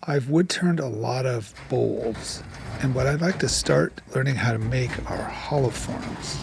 I've wood turned a lot of bowls, and what I'd like to start learning how to make are hollow forms,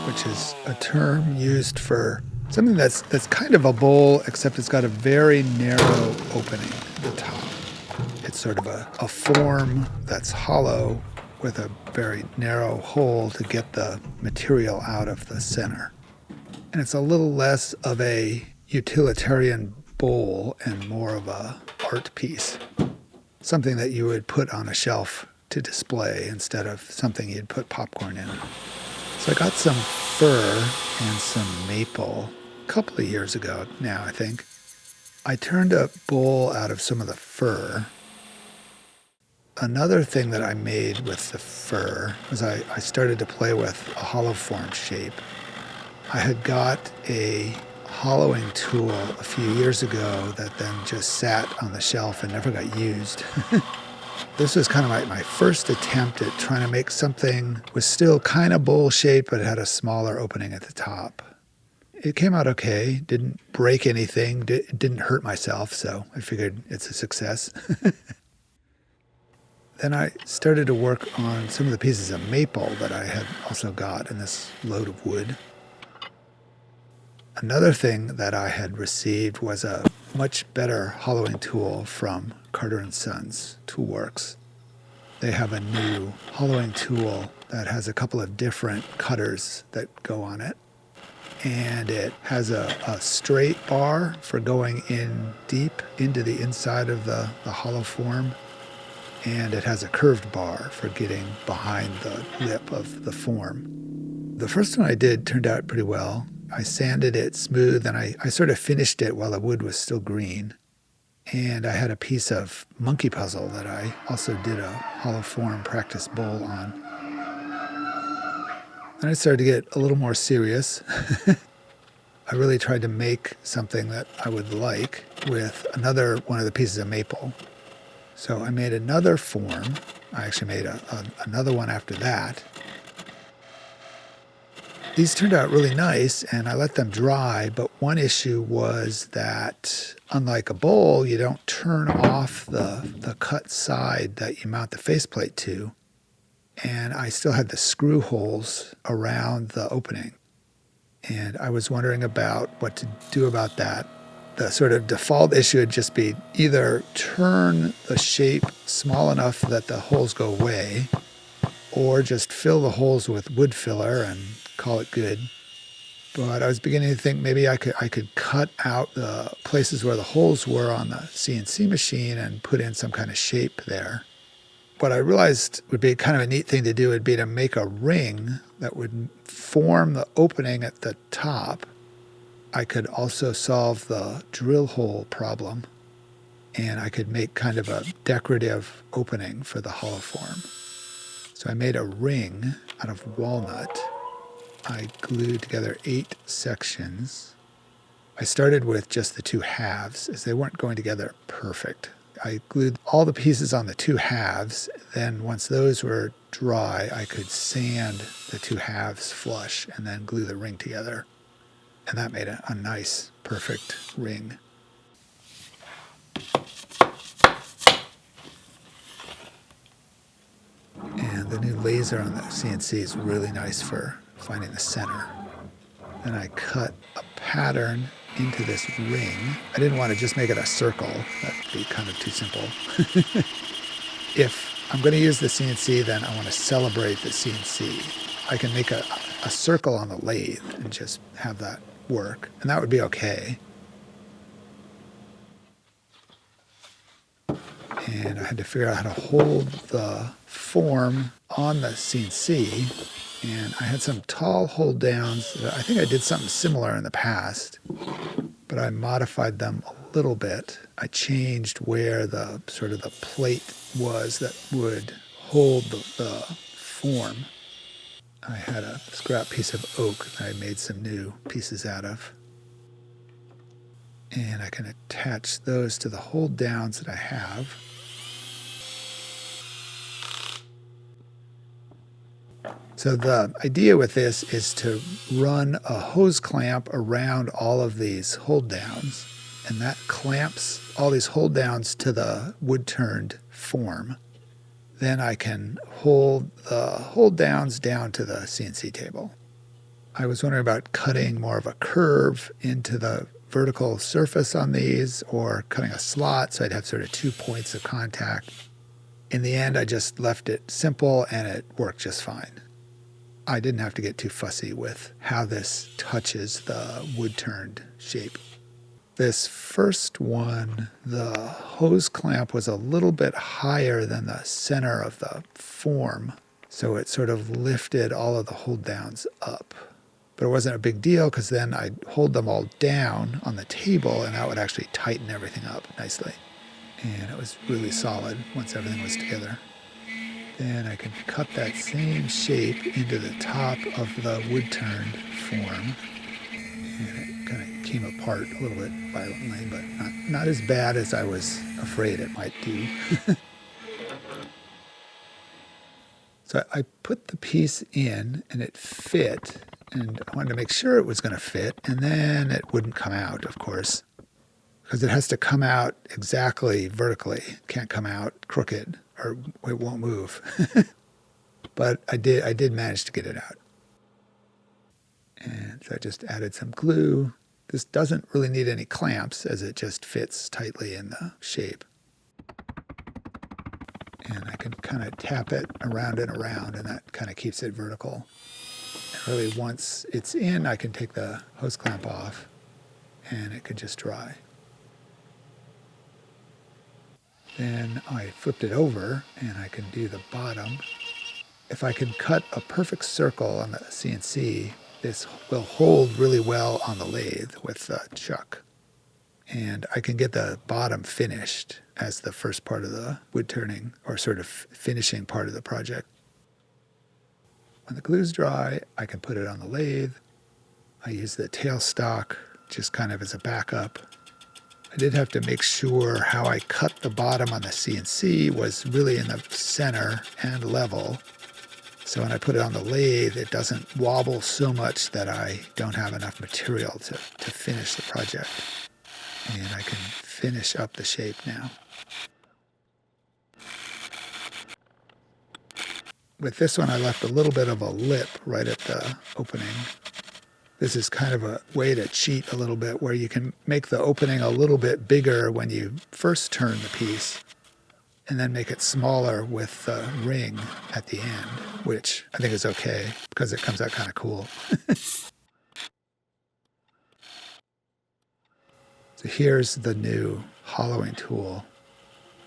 which is a term used for something that's kind of a bowl, except it's got a very narrow opening at the top. It's sort of a form that's hollow with a very narrow hole to get the material out of the center. And it's a little less of a utilitarian bowl and more of a art piece. Something that you would put on a shelf to display instead of something you'd put popcorn in. So I got some fir and some maple a couple of years ago now, I think. I turned a bowl out of some of the fir. Another thing that I made with the fir was I started to play with a hollow form shape. I had got a hollowing tool a few years ago that then just sat on the shelf and never got used. This was kind of my first attempt at trying to make something was still kind of bowl shaped, but it had a smaller opening at the top. It came out okay, didn't break anything, didn't hurt myself, so I figured it's a success. Then I started to work on some of the pieces of maple that I had also got in this load of wood. Another thing that I had received was a much better hollowing tool from Carter and Son Toolworks. They have a new hollowing tool that has a couple of different cutters that go on it. And it has a straight bar for going in deep into the inside of the hollow form. And it has a curved bar for getting behind the lip of the form. The first one I did turned out pretty well. I sanded it smooth, and I sort of finished it while the wood was still green. And I had a piece of monkey puzzle that I also did a hollow form practice bowl on. Then I started to get a little more serious. I really tried to make something that I would like with another one of the pieces of maple. So I made another form. I actually made another one after that. These turned out really nice, and I let them dry, but one issue was that, unlike a bowl, you don't turn off the cut side that you mount the faceplate to, and I still had the screw holes around the opening. And I was wondering about what to do about that. The sort of default issue would just be either turn the shape small enough that the holes go away, or just fill the holes with wood filler and call it good. But I was beginning to think maybe I could cut out the places where the holes were on the CNC machine and put in some kind of shape there. What I realized would be kind of a neat thing to do would be to make a ring that would form the opening at the top. I could also solve the drill hole problem, and I could make kind of a decorative opening for the hollow form. So I made a ring out of walnut. I glued together 8 sections. I started with just the 2 halves, as they weren't going together perfect. I glued all the pieces on the 2 halves. Then once those were dry, I could sand the 2 halves flush and then glue the ring together. And that made a nice, perfect ring. And the new laser on the CNC is really nice for finding the center. Then I cut a pattern into this ring. I didn't want to just make it a circle. That would be kind of too simple. If I'm going to use the CNC, then I want to celebrate the CNC. I can make a circle on the lathe and just have that work, and that would be okay. And I had to figure out how to hold the form on the CNC, and I had some tall hold downs. I think I did something similar in the past, but I modified them a little bit. I changed where the sort of the plate was that would hold the form. I had a scrap piece of oak that I made some new pieces out of. And I can attach those to the hold downs that I have. So the idea with this is to run a hose clamp around all of these hold downs and that clamps all these hold downs to the wood turned form. Then I can hold the hold downs down to the CNC table. I was wondering about cutting more of a curve into the vertical surface on these, or cutting a slot so I'd have sort of 2 points of contact. In the end, I just left it simple and it worked just fine. I didn't have to get too fussy with how this touches the wood-turned shape. This first one, the hose clamp was a little bit higher than the center of the form, so it sort of lifted all of the hold downs up. But it wasn't a big deal because then I'd hold them all down on the table and that would actually tighten everything up nicely. And it was really solid once everything was together. Then I can cut that same shape into the top of the wood-turned form. And it kind of came apart a little bit violently, but not as bad as I was afraid it might do. So I put the piece in and it fit, and I wanted to make sure it was going to fit, and then it wouldn't come out, of course, because it has to come out exactly vertically. It can't come out crooked or it won't move. But I did manage to get it out. And so I just added some glue. This doesn't really need any clamps as it just fits tightly in the shape. And I can kind of tap it around and around, and that kind of keeps it vertical. And really once it's in, I can take the hose clamp off and it could just dry. Then I flipped it over and I can do the bottom. If I can cut a perfect circle on the CNC, this will hold really well on the lathe with the chuck. And I can get the bottom finished as the first part of the wood turning, or sort of finishing part of the project. When the glue's dry, I can put it on the lathe. I use the tailstock just kind of as a backup. I did have to make sure how I cut the bottom on the CNC was really in the center and level. So when I put it on the lathe, it doesn't wobble so much that I don't have enough material to finish the project. And I can finish up the shape now. With this one, I left a little bit of a lip right at the opening. This is kind of a way to cheat a little bit, where you can make the opening a little bit bigger when you first turn the piece, and then make it smaller with the ring at the end, which I think is okay because it comes out kind of cool. So here's the new hollowing tool.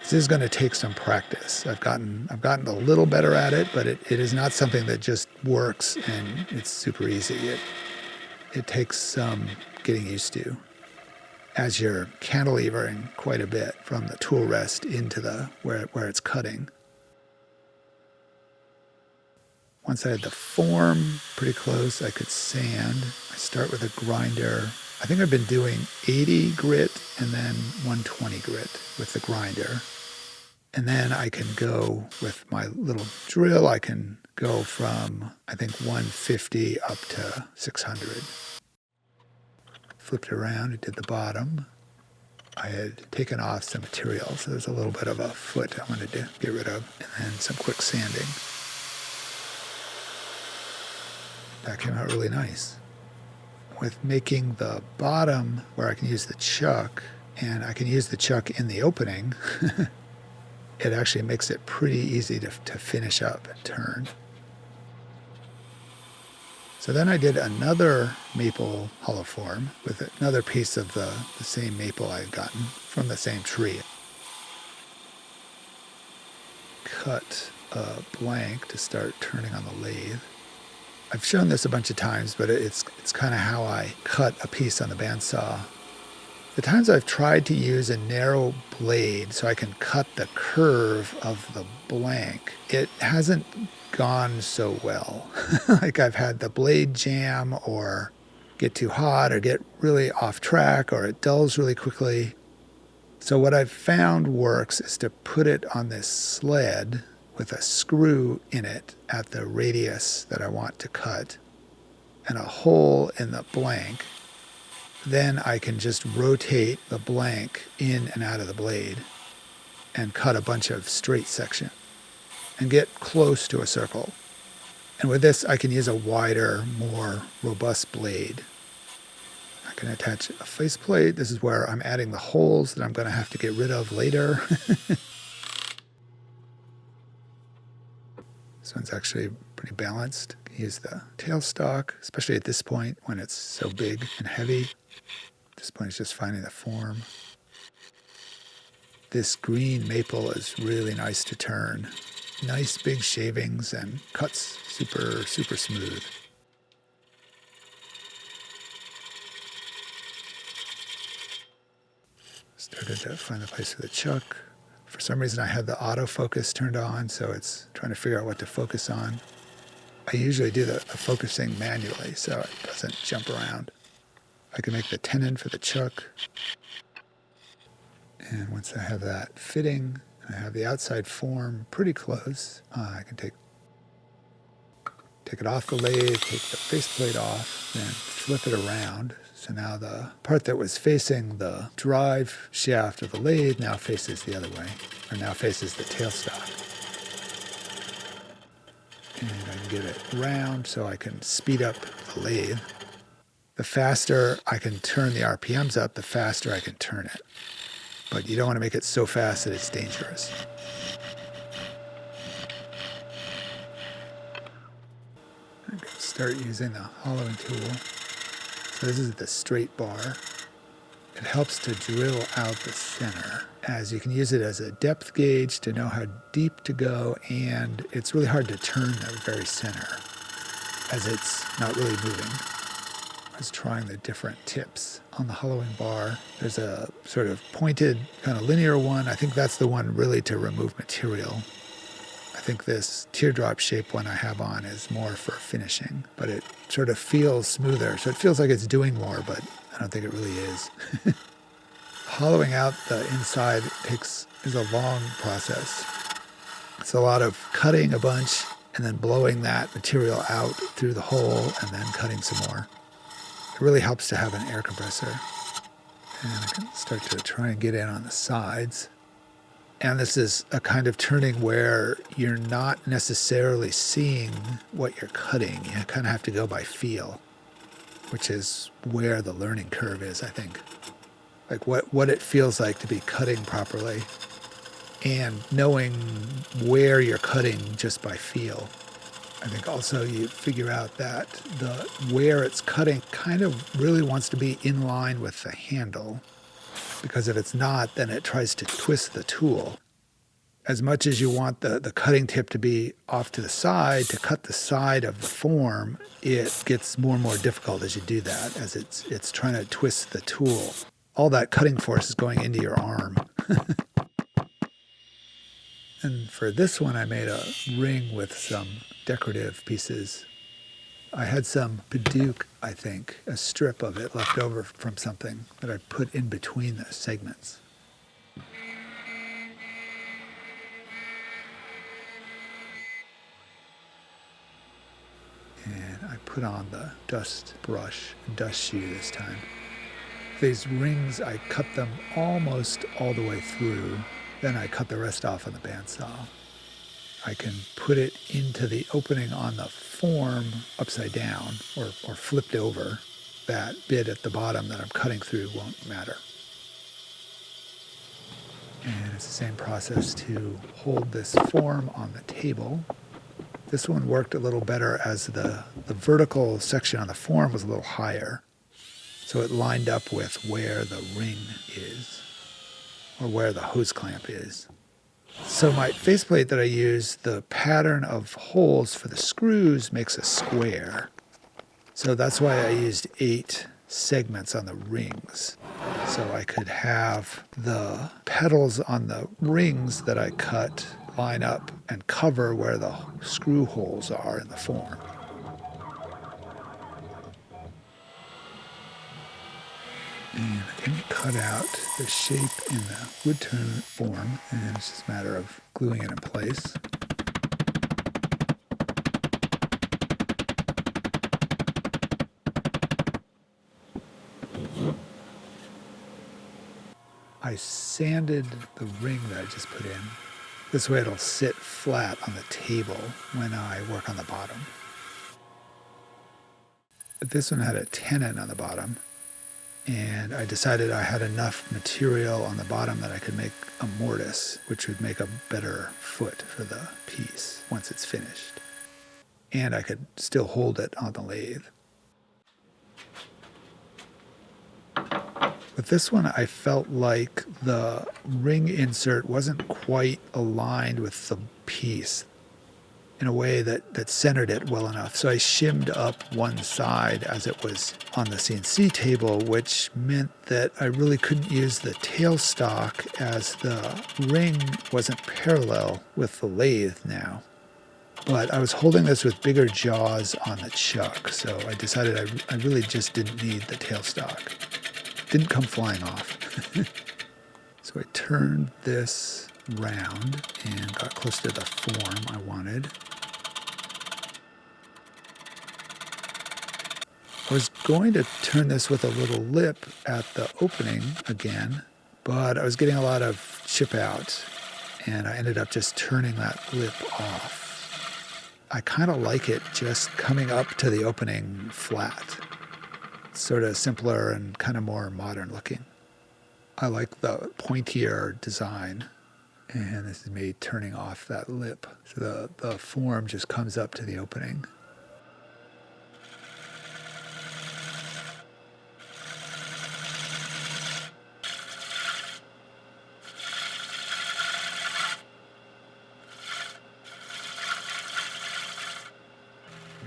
This is going to take some practice. I've gotten a little better at it, but it is not something that just works and it's super easy. It takes some getting used to as you're cantilevering quite a bit from the tool rest into the where it's cutting. Once I had the form pretty close, I could sand. I start with a grinder. I think I've been doing 80 grit and then 120 grit with the grinder. And then I can go with my little drill, I can go from, I think, 150 up to 600. Flipped it around, it did the bottom. I had taken off some material, so there's a little bit of a foot I wanted to get rid of, and then some quick sanding. That came out really nice. With making the bottom where I can use the chuck, and I can use the chuck in the opening, it actually makes it pretty easy to finish up and turn. So then I did another maple hollow form with another piece of the same maple I had gotten from the same tree. Cut a blank to start turning on the lathe. I've shown this a bunch of times, but it's kind of how I cut a piece on the bandsaw. The times I've tried to use a narrow blade so I can cut the curve of the blank, it hasn't gone so well. Like I've had the blade jam or get too hot or get really off track, or it dulls really quickly. So what I've found works is to put it on this sled with a screw in it at the radius that I want to cut and a hole in the blank. Then I can just rotate the blank in and out of the blade and cut a bunch of straight section and get close to a circle. And with this, I can use a wider, more robust blade. I can attach a faceplate. This is where I'm adding the holes that I'm going to have to get rid of later. This one's actually pretty balanced. Use the tailstock, especially at this point when it's so big and heavy. At this point, it's just finding the form. This green maple is really nice to turn. Nice big shavings and cuts super, super smooth. Started to find the place for the chuck. For some reason I had the autofocus turned on, so it's trying to figure out what to focus on. I usually do the focusing manually so it doesn't jump around. I can make the tenon for the chuck. And once I have that fitting, I have the outside form pretty close. I can take it off the lathe, take the faceplate off, then flip it around. So now the part that was facing the drive shaft of the lathe now faces the other way, or now faces the tailstock. And I can get it round so I can speed up the lathe. The faster I can turn the RPMs up, the faster I can turn it. But you don't want to make it so fast that it's dangerous. I'm going to start using the hollowing tool. So this is the straight bar. It helps to drill out the center, as you can use it as a depth gauge to know how deep to go, and it's really hard to turn the very center as it's not really moving. I was trying the different tips on the hollowing bar. There's a sort of pointed kind of linear one. I think that's the one really to remove material. I think this teardrop shape one I have on is more for finishing, but it sort of feels smoother. So it feels like it's doing more, but I don't think it really is. Hollowing out the inside is a long process. It's a lot of cutting a bunch and then blowing that material out through the hole and then cutting some more. It really helps to have an air compressor. And I can start to try and get in on the sides. And this is a kind of turning where you're not necessarily seeing what you're cutting. You kind of have to go by feel, which is where the learning curve is, I think. Like what it feels like to be cutting properly and knowing where you're cutting just by feel. I think also you figure out that where it's cutting kind of really wants to be in line with the handle, because if it's not, then it tries to twist the tool. As much as you want the cutting tip to be off to the side, to cut the side of the form, it gets more and more difficult as you do that, as it's trying to twist the tool. All that cutting force is going into your arm. And for this one, I made a ring with some decorative pieces. I had some Paduke, I think, a strip of it left over from something that I put in between the segments. And I put on the dust brush, dust shoe this time. These rings, I cut them almost all the way through. Then I cut the rest off on the bandsaw. I can put it into the opening on the form upside down or flipped over. That bit at the bottom that I'm cutting through won't matter. And it's the same process to hold this form on the table. This one worked a little better as the vertical section on the form was a little higher. So it lined up with where the ring is, or where the hose clamp is. So my faceplate that I use, the pattern of holes for the screws makes a square. So that's why I used 8 segments on the rings. So I could have the petals on the rings that I cut line up and cover where the screw holes are in the form. And I can cut out the shape in the woodturning form, and it's just a matter of gluing it in place. I sanded the ring that I just put in. This way it'll sit flat on the table when I work on the bottom. But this one had a tenon on the bottom, and I decided I had enough material on the bottom that I could make a mortise, which would make a better foot for the piece once it's finished. And I could still hold it on the lathe. With this one, I felt like the ring insert wasn't quite aligned with the piece in a way that centered it well enough. So I shimmed up one side as it was on the CNC table, which meant that I really couldn't use the tailstock as the ring wasn't parallel with the lathe now. But I was holding this with bigger jaws on the chuck, so I decided I really just didn't need the tailstock. Didn't come flying off. So I turned this round and got close to the form I wanted. I was going to turn this with a little lip at the opening again, but I was getting a lot of chip out, and I ended up just turning that lip off. I kind of like it just coming up to the opening flat. It's sort of simpler and kind of more modern looking. I like the pointier design, and this is me turning off that lip. So the form just comes up to the opening.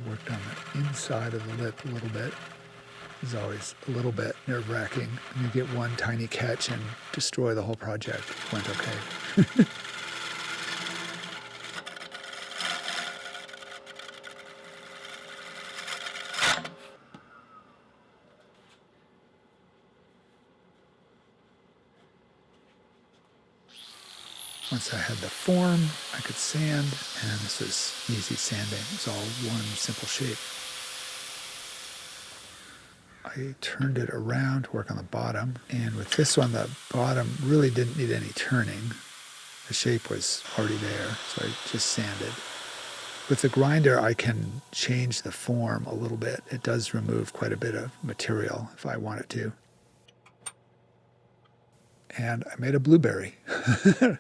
Worked on the inside of the lip a little bit. It's always a little bit nerve-wracking. You get one tiny catch and destroy the whole project. It went okay. Once I had the form, I could sand, and this was easy sanding. It was all one simple shape. I turned it around to work on the bottom, and with this one, the bottom really didn't need any turning. The shape was already there, so I just sanded. With the grinder, I can change the form a little bit. It does remove quite a bit of material if I want it to. And I made a blueberry. At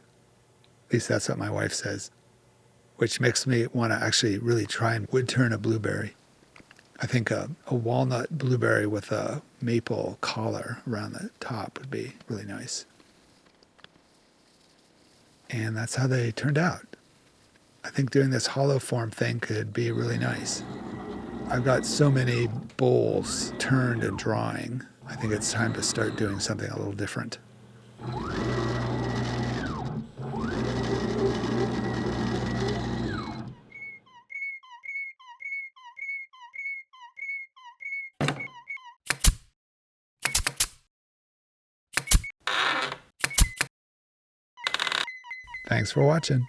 least that's what my wife says, which makes me want to actually really try and wood turn a blueberry. I think a walnut blueberry with a maple collar around the top would be really nice. And that's how they turned out. I think doing this hollow form thing could be really nice. I've got so many bowls turned and drying. I think it's time to start doing something a little different. Thanks for watching.